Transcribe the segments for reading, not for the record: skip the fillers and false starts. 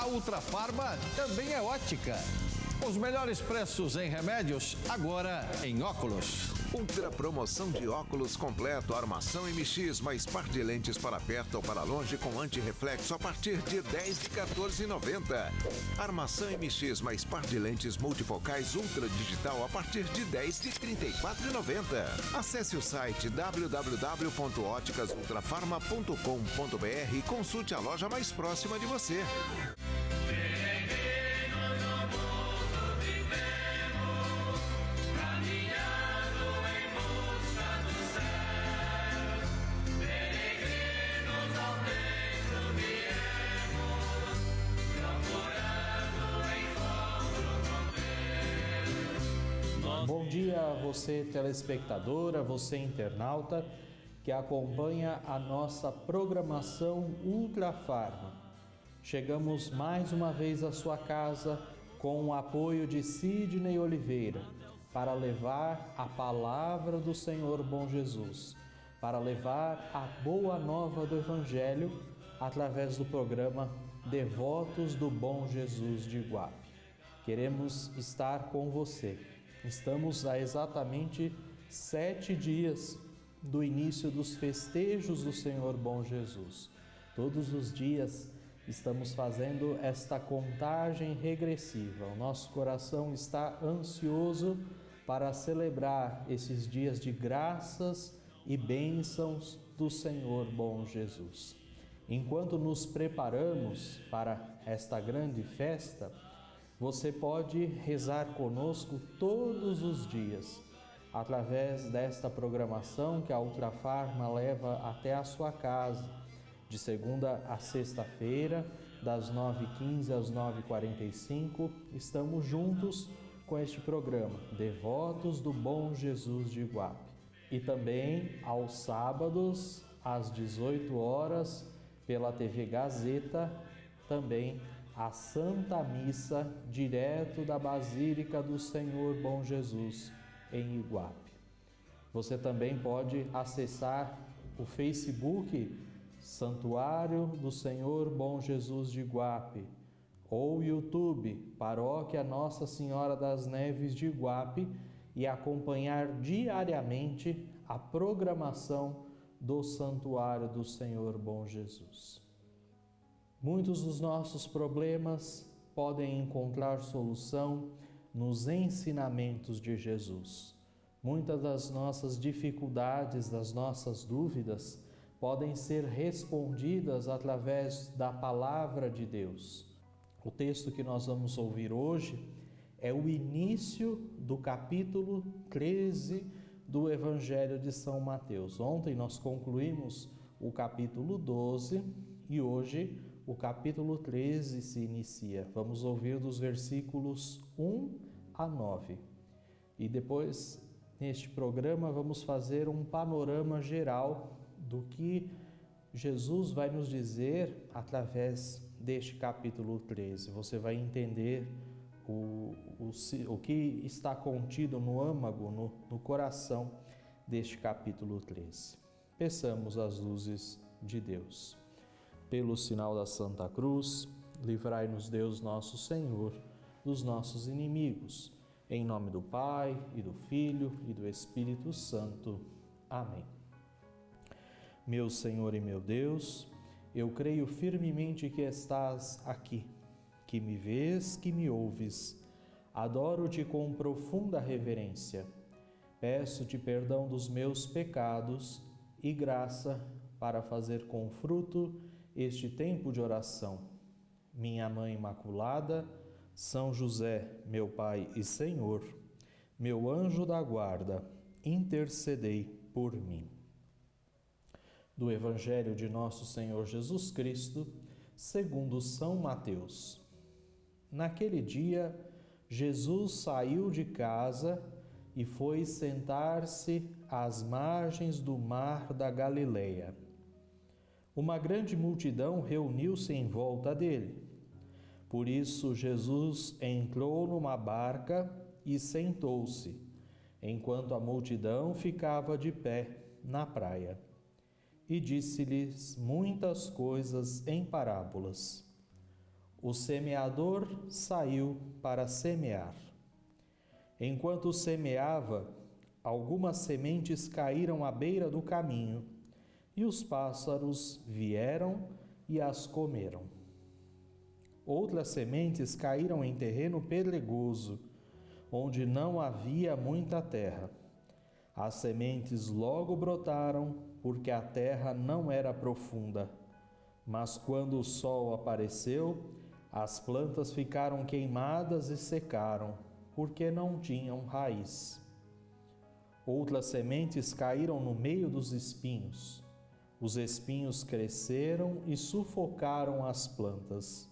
A Ultrafarma também é ótica. Os melhores preços em remédios, agora em óculos. Ultra promoção de óculos completo, armação MX, mais par de lentes para perto ou para longe com antirreflexo a partir de R$10 de R$14,90. Armação MX mais par de lentes multifocais Ultra Digital a partir de R$10 de R$34,90. Acesse o site www.óticasultrafarma.com.br e consulte a loja mais próxima de você. Bom dia a você, telespectadora, você internauta que acompanha a nossa programação Ultrafarma. Chegamos mais uma vez à sua casa com o apoio de Sidney Oliveira para levar a palavra do Senhor Bom Jesus, para levar a boa nova do Evangelho através do programa Devotos do Bom Jesus de Iguape. Queremos estar com você. Estamos há exatamente 7 dias do início dos festejos do Senhor Bom Jesus. Todos os dias estamos fazendo esta contagem regressiva. O nosso coração está ansioso para celebrar esses dias de graças e bênçãos do Senhor Bom Jesus. Enquanto nos preparamos para esta grande festa, você pode rezar conosco todos os dias, através desta programação que a Ultrafarma leva até a sua casa, de segunda a sexta-feira, das 9h15 às 9h45, estamos juntos com este programa, Devotos do Bom Jesus de Iguape. E também aos sábados, às 18 horas, pela TV Gazeta, também a Santa Missa, direto da Basílica do Senhor Bom Jesus, em Iguape. Você também pode acessar o Facebook Santuário do Senhor Bom Jesus de Iguape, ou YouTube Paróquia Nossa Senhora das Neves de Iguape, e acompanhar diariamente a programação do Santuário do Senhor Bom Jesus. Muitos dos nossos problemas podem encontrar solução nos ensinamentos de Jesus. Muitas das nossas dificuldades, das nossas dúvidas, podem ser respondidas através da Palavra de Deus. O texto que nós vamos ouvir hoje é o início do capítulo 13 do Evangelho de São Mateus. Ontem nós concluímos o capítulo 12 e hoje o capítulo 13 se inicia. Vamos ouvir dos versículos 1 a 9. E depois, neste programa, vamos fazer um panorama geral do que Jesus vai nos dizer através deste capítulo 13. Você vai entender o que está contido no âmago, no coração deste capítulo 13. Peçamos as luzes de Deus. Pelo sinal da Santa Cruz, livrai-nos Deus nosso Senhor dos nossos inimigos. Em nome do Pai, e do Filho, e do Espírito Santo. Amém. Meu Senhor e meu Deus, eu creio firmemente que estás aqui, que me vês, que me ouves. Adoro-te com profunda reverência. Peço-te perdão dos meus pecados e graça para fazer com fruto este tempo de oração. Minha Mãe Imaculada, São José, meu Pai e Senhor, meu anjo da guarda, intercedei por mim. Do Evangelho de Nosso Senhor Jesus Cristo, segundo São Mateus. Naquele dia, Jesus saiu de casa e foi sentar-se às margens do mar da Galileia. Uma grande multidão reuniu-se em volta dele. Por isso, Jesus entrou numa barca e sentou-se, enquanto a multidão ficava de pé na praia. E disse-lhes muitas coisas em parábolas. o semeador saiu para semear. Enquanto semeava, algumas sementes caíram à beira do caminho, e os pássaros vieram e as comeram. Outras sementes caíram em terreno pedregoso, onde não havia muita terra. As sementes logo brotaram, porque a terra não era profunda. Mas quando o sol apareceu, as plantas ficaram queimadas e secaram, porque não tinham raiz. Outras sementes caíram no meio dos espinhos. Os espinhos cresceram e sufocaram as plantas.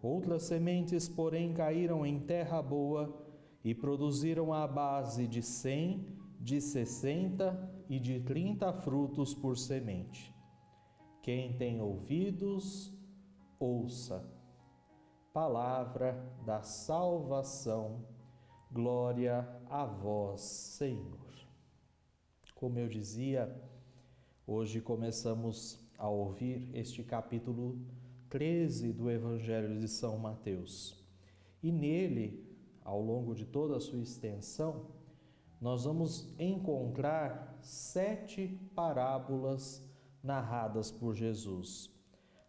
Outras sementes, porém, caíram em terra boa e produziram à base de 100, de 60 e de 30 frutos por semente. Quem tem ouvidos, ouça. Palavra da salvação. Glória a vós, Senhor. Como eu dizia, hoje começamos a ouvir este capítulo 13 do Evangelho de São Mateus. E nele, ao longo de toda a sua extensão, nós vamos encontrar 7 parábolas narradas por Jesus.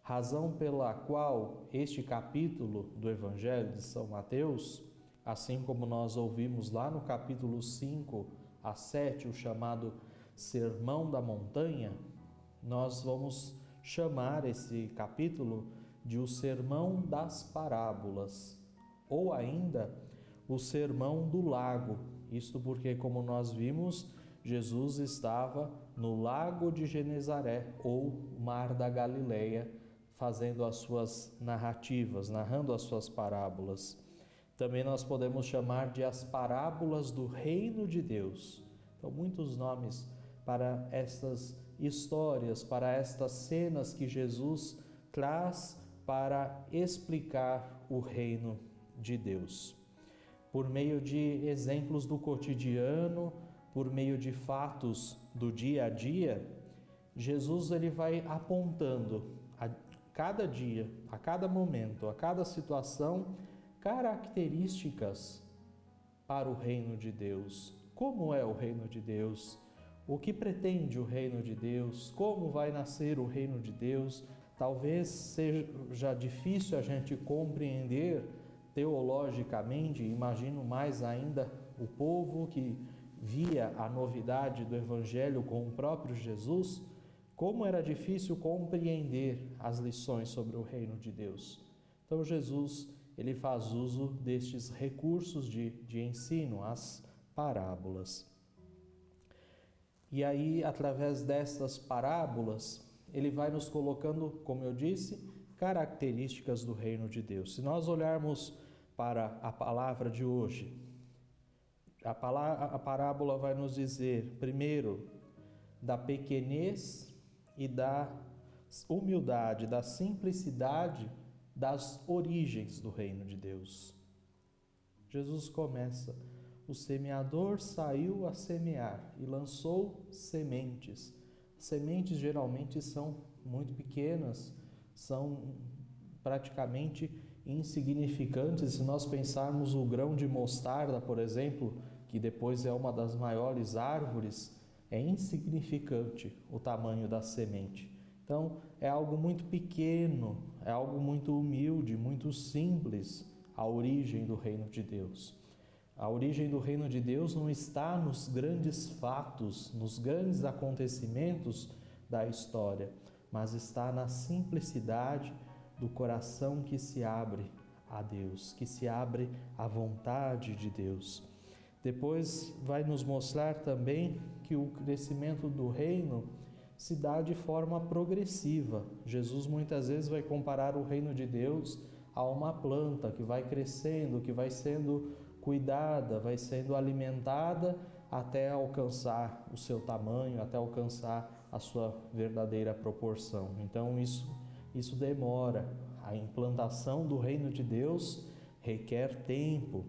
Razão pela qual este capítulo do Evangelho de São Mateus, assim como nós ouvimos lá no capítulo 5 a 7, o chamado Sermão da Montanha, nós vamos chamar esse capítulo de o Sermão das Parábolas, ou ainda o Sermão do Lago. Isto porque, como nós vimos, Jesus estava no Lago de Genezaré, ou Mar da Galileia, fazendo as suas narrativas, narrando as suas parábolas. Também nós podemos chamar de as parábolas do Reino de Deus. Então, muitos nomes para estas histórias, para estas cenas que Jesus traz para explicar o Reino de Deus. Por meio de exemplos do cotidiano, por meio de fatos do dia a dia, Jesus ele vai apontando a cada dia, a cada momento, a cada situação, características para o Reino de Deus. Como é o Reino de Deus? O que pretende o Reino de Deus? Como vai nascer o Reino de Deus? Talvez seja difícil a gente compreender teologicamente, imagino mais ainda o povo que via a novidade do Evangelho com o próprio Jesus, como era difícil compreender as lições sobre o Reino de Deus. Então Jesus ele faz uso destes recursos de ensino, as parábolas. E aí, através destas parábolas, ele vai nos colocando, como eu disse, características do Reino de Deus. Se nós olharmos para a palavra de hoje, a parábola vai nos dizer, primeiro, da pequenez e da humildade, da simplicidade das origens do Reino de Deus. Jesus começa: o semeador saiu a semear e lançou sementes. Sementes geralmente são muito pequenas, são praticamente insignificantes. Se nós pensarmos o grão de mostarda, por exemplo, que depois é uma das maiores árvores, é insignificante o tamanho da semente. Então, é algo muito pequeno, é algo muito humilde, muito simples, a origem do Reino de Deus. A origem do Reino de Deus não está nos grandes fatos, nos grandes acontecimentos da história, mas está na simplicidade do coração que se abre a Deus, que se abre à vontade de Deus. Depois vai nos mostrar também que o crescimento do reino se dá de forma progressiva. Jesus muitas vezes vai comparar o reino de Deus a uma planta que vai crescendo, que vai sendo cuidada, vai sendo alimentada até alcançar o seu tamanho, até alcançar a sua verdadeira proporção. Então isso demora. A implantação do reino de Deus requer tempo.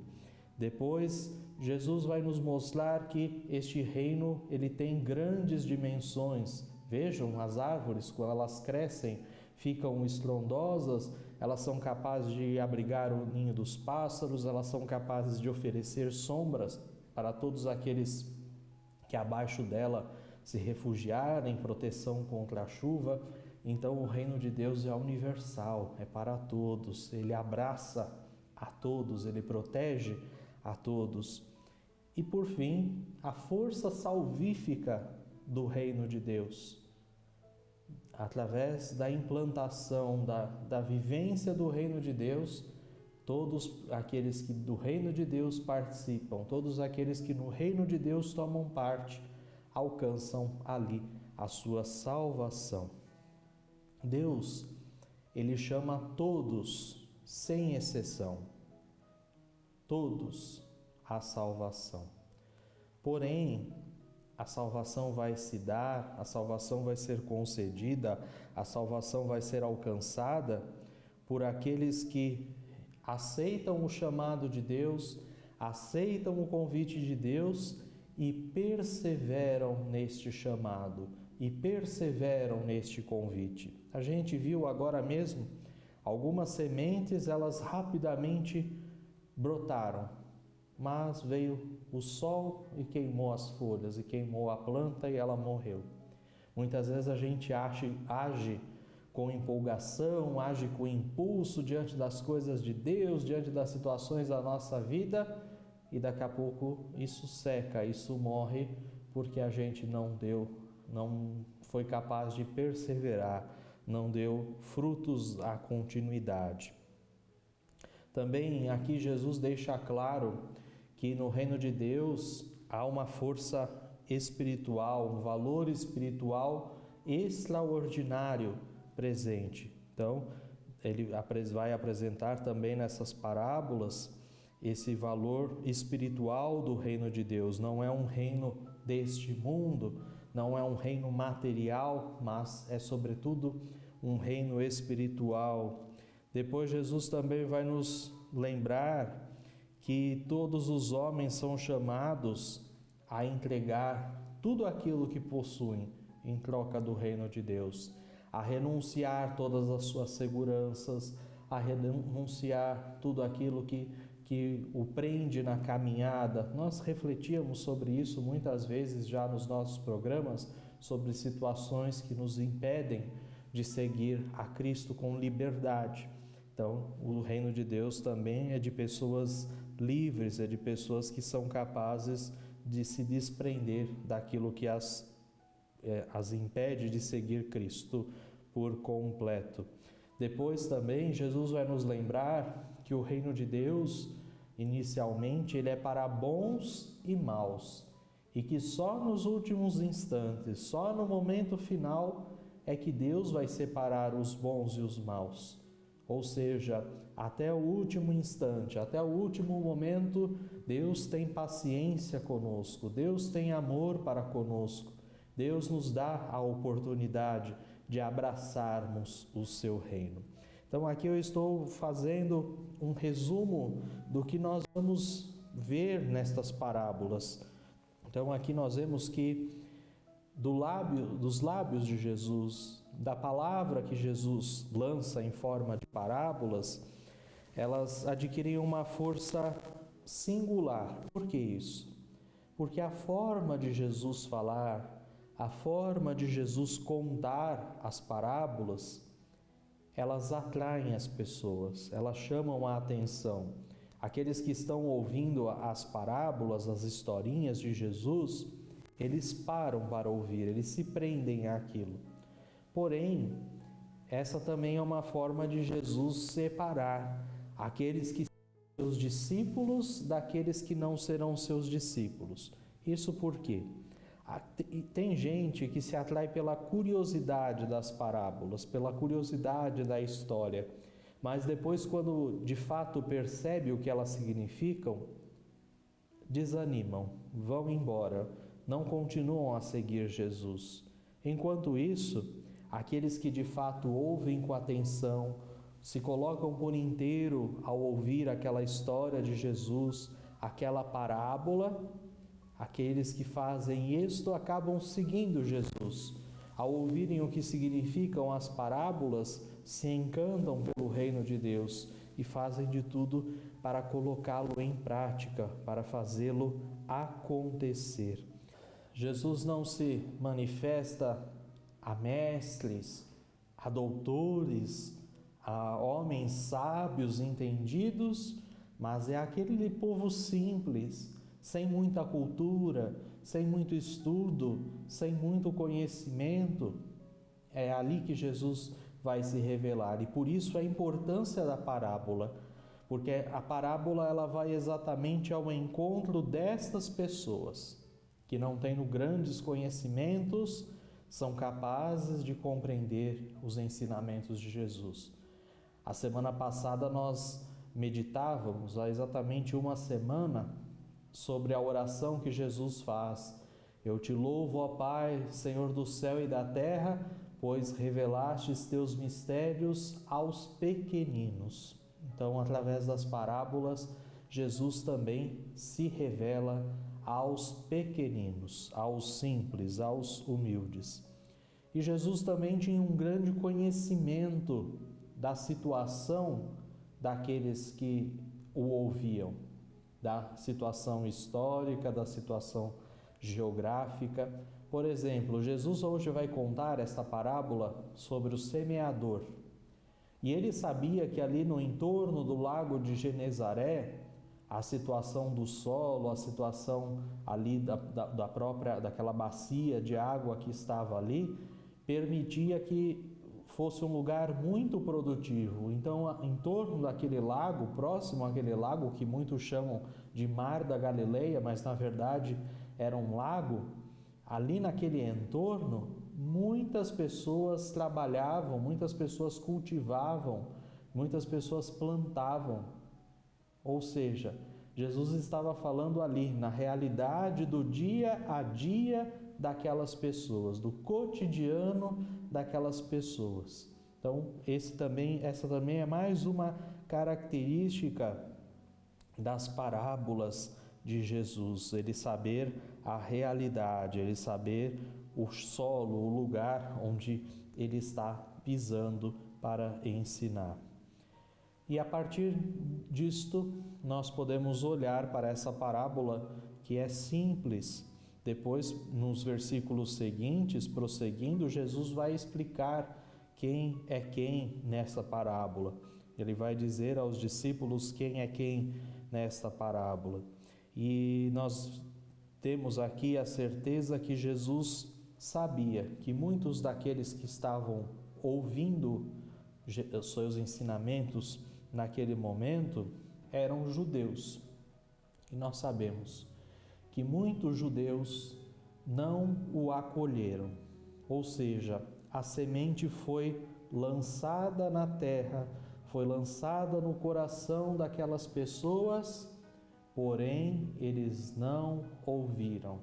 Depois, Jesus vai nos mostrar que este reino ele tem grandes dimensões. Vejam as árvores, quando elas crescem, ficam estrondosas, elas são capazes de abrigar o ninho dos pássaros, elas são capazes de oferecer sombras para todos aqueles que abaixo dela se refugiarem, proteção contra a chuva. Então o reino de Deus é universal, é para todos, ele abraça a todos, ele protege a todos. E por fim, a força salvífica do reino de Deus, através da implantação, da vivência do reino de Deus, todos aqueles que do reino de Deus participam, todos aqueles que no reino de Deus tomam parte, alcançam ali a sua salvação. Deus, ele chama todos, sem exceção, todos à salvação. Porém, a salvação vai se dar, a salvação vai ser concedida, a salvação vai ser alcançada por aqueles que aceitam o chamado de Deus, aceitam o convite de Deus e perseveram neste chamado, e perseveram neste convite. A gente viu agora mesmo algumas sementes, elas rapidamente brotaram, mas veio o sol e queimou as folhas, e queimou a planta e ela morreu. Muitas vezes a gente age com empolgação, age com impulso diante das coisas de Deus, diante das situações da nossa vida, e daqui a pouco isso seca, isso morre, porque a gente não foi capaz de perseverar, não deu frutos à continuidade. Também aqui Jesus deixa claro que no reino de Deus há uma força espiritual, um valor espiritual extraordinário presente. Então, ele vai apresentar também nessas parábolas esse valor espiritual do reino de Deus. Não é um reino deste mundo, não é um reino material, mas é sobretudo um reino espiritual. Depois Jesus também vai nos lembrar que todos os homens são chamados a entregar tudo aquilo que possuem em troca do reino de Deus, a renunciar todas as suas seguranças, a renunciar tudo aquilo que o prende na caminhada. Nós refletíamos sobre isso muitas vezes já nos nossos programas, sobre situações que nos impedem de seguir a Cristo com liberdade. Então, o reino de Deus também é de pessoas livres, é de pessoas que são capazes de se desprender daquilo que as impede de seguir Cristo por completo. Depois também Jesus vai nos lembrar que o reino de Deus, inicialmente, ele é para bons e maus, e que só nos últimos instantes, só no momento final, é que Deus vai separar os bons e os maus. Ou seja, até o último instante, até o último momento, Deus tem paciência conosco, Deus tem amor para conosco, Deus nos dá a oportunidade de abraçarmos o seu reino. Então aqui eu estou fazendo um resumo do que nós vamos ver nestas parábolas. Então aqui nós vemos que dos lábios de Jesus, da palavra que Jesus lança em forma de parábolas, elas adquirem uma força singular. Por que isso? Porque a forma de Jesus falar, a forma de Jesus contar as parábolas, elas atraem as pessoas, elas chamam a atenção. Aqueles que estão ouvindo as parábolas, as historinhas de Jesus, eles param para ouvir, eles se prendem àquilo. Porém, essa também é uma forma de Jesus separar aqueles que são seus discípulos daqueles que não serão seus discípulos. Isso por quê? Tem gente que se atrai pela curiosidade das parábolas, pela curiosidade da história, mas depois, quando de fato percebe o que elas significam, desanimam, vão embora, não continuam a seguir Jesus. Enquanto isso, aqueles que de fato ouvem com atenção, se colocam por inteiro ao ouvir aquela história de Jesus, aquela parábola, aqueles que fazem isto acabam seguindo Jesus, ao ouvirem o que significam as parábolas, se encantam pelo reino de Deus e fazem de tudo para colocá-lo em prática, para fazê-lo acontecer. Jesus não se manifesta a mestres, a doutores, a homens sábios, entendidos, mas é aquele povo simples, sem muita cultura, sem muito estudo, sem muito conhecimento. É ali que Jesus vai se revelar, e por isso a importância da parábola, porque a parábola ela vai exatamente ao encontro destas pessoas que não tendo grandes conhecimentos, são capazes de compreender os ensinamentos de Jesus. A semana passada nós meditávamos, há exatamente uma semana, sobre a oração que Jesus faz. Eu te louvo, ó Pai, Senhor do céu e da terra, pois revelastes teus mistérios aos pequeninos. Então, através das parábolas, Jesus também se revela aos pequeninos, aos simples, aos humildes. E Jesus também tinha um grande conhecimento da situação daqueles que o ouviam, da situação histórica, da situação geográfica. Por exemplo, Jesus hoje vai contar esta parábola sobre o semeador. E ele sabia que ali no entorno do lago de Genezaré, a situação do solo, a situação ali daquela bacia de água que estava ali, permitia que fosse um lugar muito produtivo. Então, em torno daquele lago, próximo àquele lago, que muitos chamam de Mar da Galileia, mas na verdade era um lago, ali naquele entorno, muitas pessoas trabalhavam, muitas pessoas cultivavam, muitas pessoas plantavam. Ou seja, Jesus estava falando ali na realidade do dia a dia daquelas pessoas, do cotidiano daquelas pessoas. Então, essa também é mais uma característica das parábolas de Jesus, ele saber a realidade, ele saber o solo, o lugar onde ele está pisando para ensinar. E a partir disto, nós podemos olhar para essa parábola que é simples. Depois, nos versículos seguintes, prosseguindo, Jesus vai explicar quem é quem nessa parábola. Ele vai dizer aos discípulos quem é quem nesta parábola. E nós temos aqui a certeza que Jesus sabia que muitos daqueles que estavam ouvindo os seus ensinamentos naquele momento eram judeus. E nós sabemos que muitos judeus não o acolheram, ou seja, a semente foi lançada na terra, foi lançada no coração daquelas pessoas, porém eles não ouviram,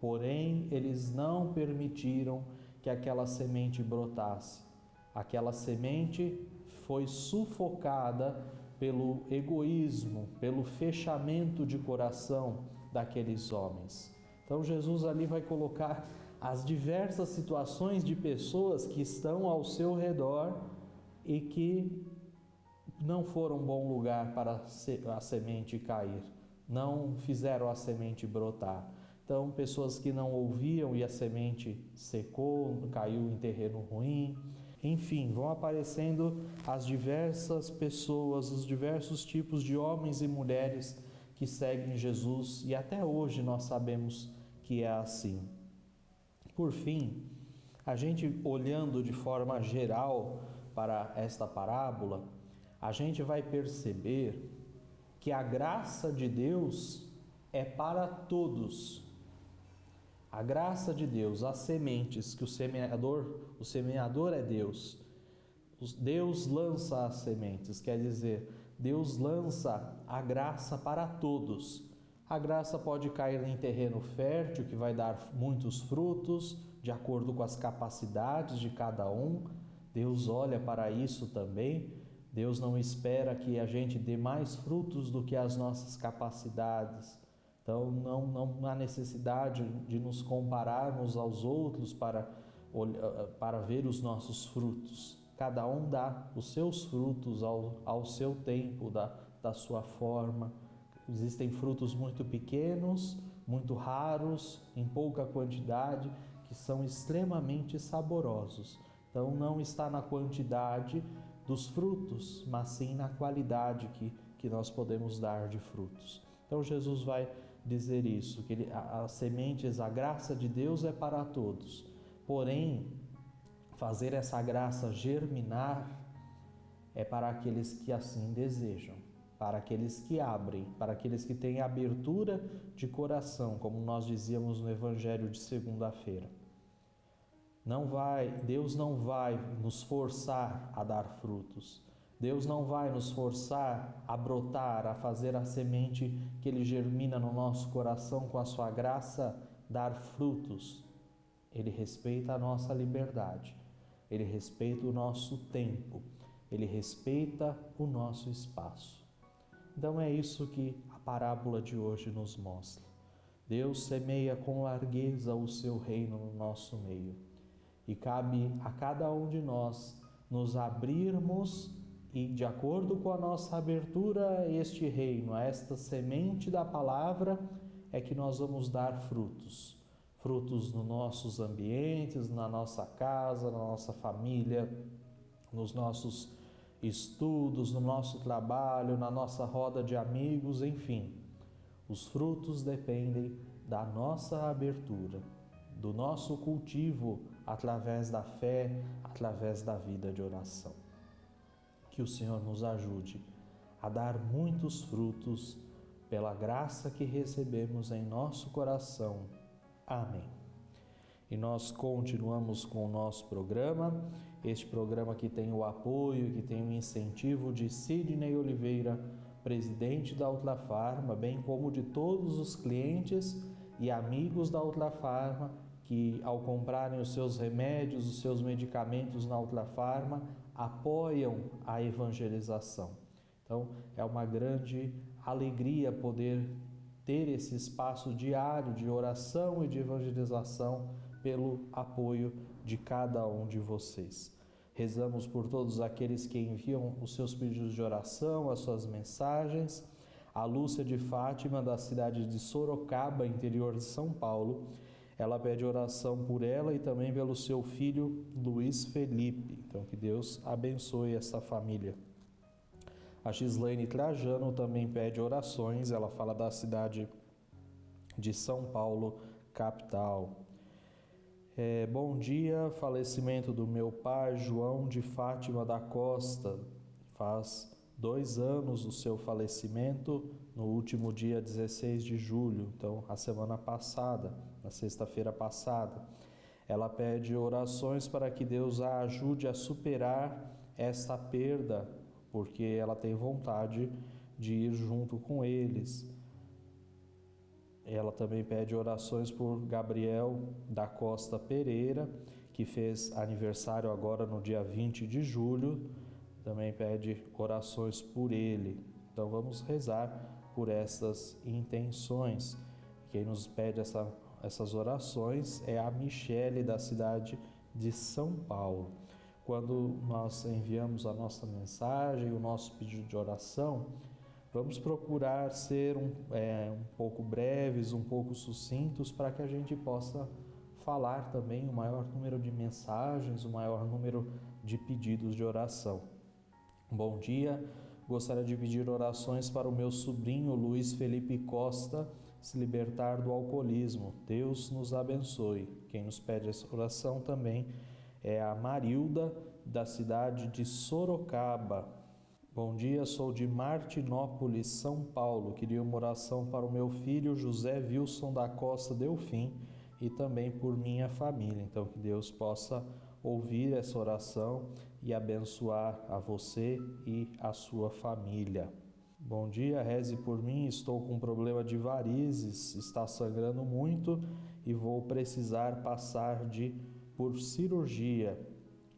porém eles não permitiram que aquela semente brotasse. Aquela semente foi sufocada pelo egoísmo, pelo fechamento de coração daqueles homens. Então Jesus ali vai colocar as diversas situações de pessoas que estão ao seu redor e que não foram um bom lugar para a semente cair, não fizeram a semente brotar. Então, pessoas que não ouviam e a semente secou, caiu em terreno ruim. Enfim, vão aparecendo as diversas pessoas, os diversos tipos de homens e mulheres que seguem Jesus, e até hoje nós sabemos que é assim. Por fim, a gente olhando de forma geral para esta parábola, a gente vai perceber que a graça de Deus é para todos. A graça de Deus, as sementes que o semeador é Deus. Deus lança as sementes, quer dizer, Deus lança a graça para todos. A graça pode cair em terreno fértil, que vai dar muitos frutos, de acordo com as capacidades de cada um. Deus olha para isso também. Deus não espera que a gente dê mais frutos do que as nossas capacidades. Então, não há necessidade de nos compararmos aos outros para para ver os nossos frutos. Cada um dá os seus frutos ao seu tempo, da sua forma. Existem frutos muito pequenos, muito raros, em pouca quantidade, que são extremamente saborosos. Então não está na quantidade dos frutos, mas sim na qualidade que nós podemos dar de frutos. Então Jesus vai dizer isso, que as sementes, a graça de Deus é para todos. Porém, fazer essa graça germinar é para aqueles que assim desejam, para aqueles que abrem, para aqueles que têm abertura de coração, como nós dizíamos no Evangelho de segunda-feira. Deus não vai nos forçar a dar frutos. Deus não vai nos forçar a brotar, a fazer a semente que Ele germina no nosso coração com a sua graça dar frutos. Ele respeita a nossa liberdade, Ele respeita o nosso tempo, Ele respeita o nosso espaço. Então é isso que a parábola de hoje nos mostra. Deus semeia com largueza o seu reino no nosso meio. E cabe a cada um de nós nos abrirmos e, de acordo com a nossa abertura a este reino, a esta semente da palavra, é que nós vamos dar frutos. Frutos nos nossos ambientes, na nossa casa, na nossa família, nos nossos estudos, no nosso trabalho, na nossa roda de amigos, enfim. Os frutos dependem da nossa abertura, do nosso cultivo através da fé, através da vida de oração. Que o Senhor nos ajude a dar muitos frutos pela graça que recebemos em nosso coração. Amém. E nós continuamos com o nosso programa, este programa que tem o apoio, que tem o incentivo de Sidney Oliveira, presidente da Ultrafarma, bem como de todos os clientes e amigos da Ultrafarma, que ao comprarem os seus remédios, os seus medicamentos na Ultrafarma, apoiam a evangelização. Então, é uma grande alegria poder ter esse espaço diário de oração e de evangelização pelo apoio de cada um de vocês. Rezamos por todos aqueles que enviam os seus pedidos de oração, as suas mensagens. A Lúcia de Fátima, da cidade de Sorocaba, interior de São Paulo, ela pede oração por ela e também pelo seu filho Luiz Felipe. Então, que Deus abençoe essa família. A Gislaine Trajano também pede orações. Ela fala da cidade de São Paulo, capital. Bom dia, falecimento do meu pai, João de Fátima da Costa. Faz 2 anos do seu falecimento, no último dia 16 de julho, então a semana passada, na sexta-feira passada. Ela pede orações para que Deus a ajude a superar esta perda, porque ela tem vontade de ir junto com eles. Ela também pede orações por Gabriel da Costa Pereira, que fez aniversário agora no dia 20 de julho, também pede orações por ele. Então vamos rezar por essas intenções. Quem nos pede essas orações é a Michele, da cidade de São Paulo. Quando nós enviamos a nossa mensagem, o nosso pedido de oração, vamos procurar ser um pouco breves, um pouco sucintos, para que a gente possa falar também o maior número de mensagens, o maior número de pedidos de oração. Bom dia, gostaria de pedir orações para o meu sobrinho Luiz Felipe Costa se libertar do alcoolismo. Deus nos abençoe. Quem nos pede essa oração também é a Marilda, da cidade de Sorocaba. Bom dia, sou de Martinópolis, São Paulo. Queria uma oração para o meu filho José Wilson da Costa Delfim e também por minha família. Então, que Deus possa ouvir essa oração e abençoar a você e a sua família. Bom dia, reze por mim, estou com um problema de varizes, está sangrando muito e vou precisar passar por cirurgia.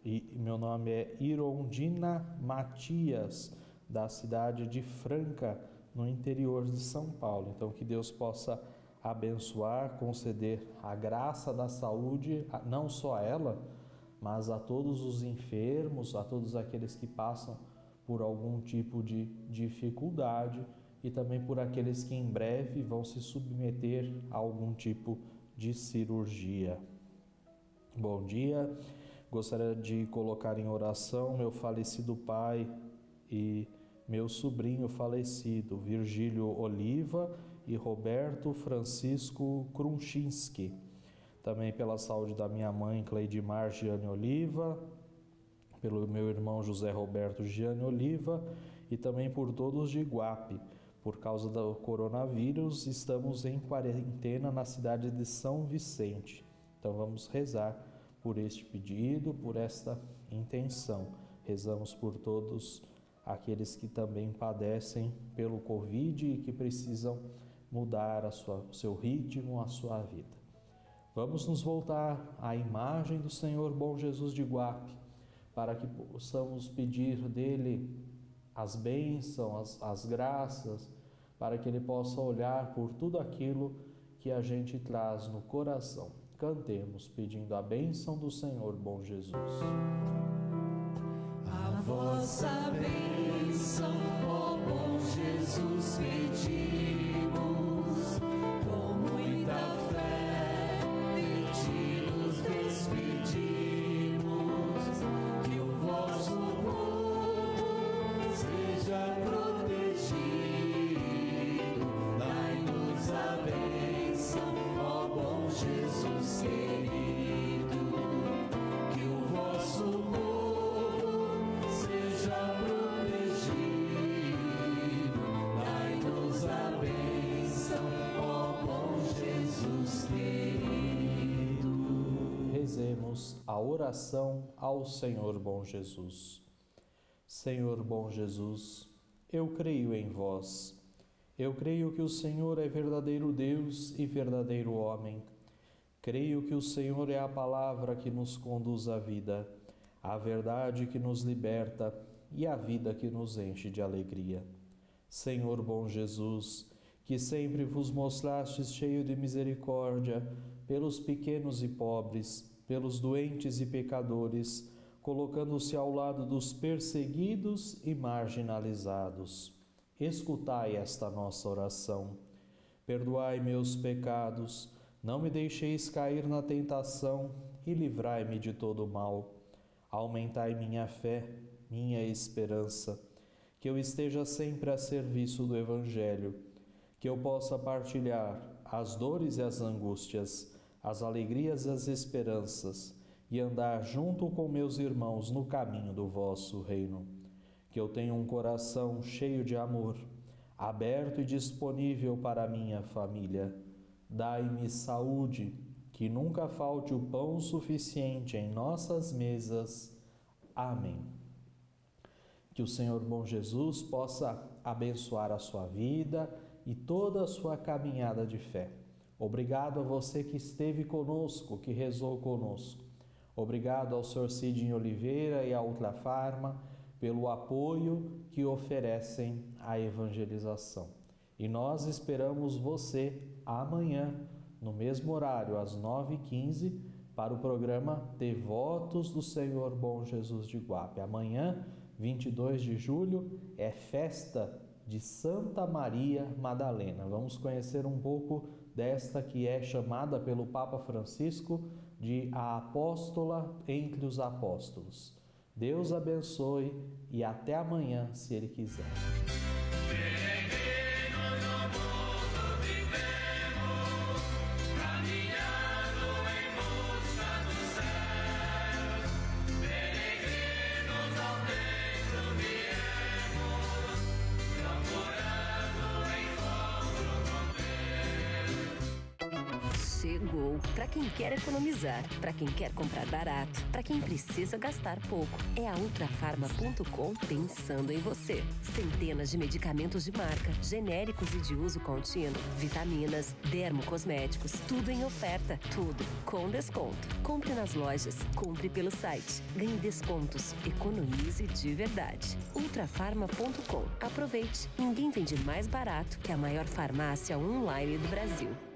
E meu nome é Irondina Matias, da cidade de Franca, no interior de São Paulo. Então, que Deus possa abençoar, conceder a graça da saúde, não só a ela, mas a todos os enfermos, a todos aqueles que passam por algum tipo de dificuldade e também por aqueles que em breve vão se submeter a algum tipo de cirurgia. Bom dia, gostaria de colocar em oração meu falecido pai e meu sobrinho falecido, Virgílio Oliva e Roberto Francisco Krunchinski. Também pela saúde da minha mãe, Cleidimar Giane Oliva, pelo meu irmão José Roberto Giane Oliva e também por todos de Iguape. Por causa do coronavírus, estamos em quarentena na cidade de São Vicente. Então vamos rezar por este pedido, por esta intenção. Rezamos por todos aqueles que também padecem pelo Covid e que precisam mudar o seu ritmo, a sua vida. Vamos nos voltar à imagem do Senhor Bom Jesus de Iguape, para que possamos pedir dele as bênçãos, as graças, para que ele possa olhar por tudo aquilo que a gente traz no coração. Cantemos pedindo a bênção do Senhor Bom Jesus. A vossa bênção, ó bom Jesus, pedimos, com muita fé, de ti nos despedimos, que o vosso povo seja protegido, dai-nos a bênção, ó bom Jesus querido, que o vosso povo Rezemos a oração ao Senhor Bom Jesus. Senhor Bom Jesus, eu creio em vós. Eu creio que o Senhor é verdadeiro Deus e verdadeiro homem. Creio que o Senhor é a palavra que nos conduz à vida, a verdade que nos liberta e a vida que nos enche de alegria. Senhor Bom Jesus, que sempre vos mostrastes cheio de misericórdia pelos pequenos e pobres, pelos doentes e pecadores, colocando-se ao lado dos perseguidos e marginalizados. Escutai esta nossa oração. Perdoai meus pecados, não me deixeis cair na tentação e livrai-me de todo o mal. Aumentai minha fé, minha esperança, que eu esteja sempre a serviço do Evangelho, que eu possa partilhar as dores e as angústias, as alegrias e as esperanças, e andar junto com meus irmãos no caminho do vosso reino. Que eu tenha um coração cheio de amor, aberto e disponível para a minha família. Dai-me saúde, que nunca falte o pão suficiente em nossas mesas. Amém. Que o Senhor Bom Jesus possa abençoar a sua vida e toda a sua caminhada de fé. Obrigado a você que esteve conosco, que rezou conosco. Obrigado ao Sr. Sidney Oliveira e à Ultrafarma pelo apoio que oferecem à evangelização. E nós esperamos você amanhã, no mesmo horário, às 9h15, para o programa Devotos do Senhor Bom Jesus de Iguape. Amanhã, 22 de julho, é festa de Santa Maria Madalena. Vamos conhecer um pouco desta que é chamada pelo Papa Francisco de a apóstola entre os apóstolos. Deus abençoe e até amanhã, se Ele quiser. Chegou! Para quem quer economizar, para quem quer comprar barato, para quem precisa gastar pouco, é a Ultrafarma.com pensando em você. Centenas de medicamentos de marca, genéricos e de uso contínuo, vitaminas, dermocosméticos, tudo em oferta, tudo com desconto. Compre nas lojas, compre pelo site, ganhe descontos, economize de verdade. Ultrafarma.com. Aproveite! Ninguém vende mais barato que a maior farmácia online do Brasil.